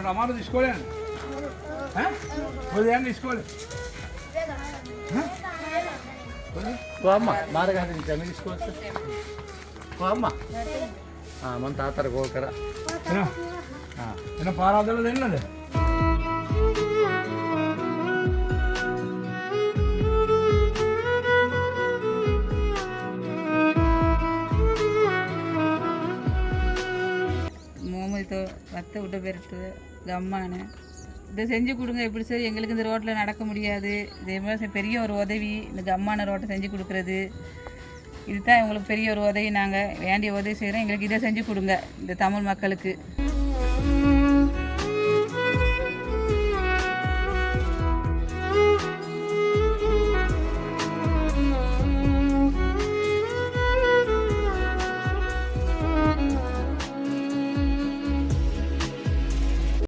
Amar school? Huh? Was the school? Kuama, Maraga in Jamil school. Kuama. Montatar Gokara. In a parallel than another. வத்த விட்ட பெருட்டு கம்மானு இதை செஞ்சு கொடுங்க. எப்படி sir எங்களுக்கு இந்த ரோட்டில் நடக்க முடியாது, இதே மாதிரி பெரிய ஒரு உதவி இந்த கம்மான ரோட்டை செஞ்சு கொடுக்குறது. இதுதான் எங்களுக்கு பெரிய ஒரு உதவி. நாங்கள் வேண்டிய உதவி செய்கிறோம். எங்களுக்கு இதை செஞ்சு கொடுங்க இந்த தமிழ் மக்களுக்கு.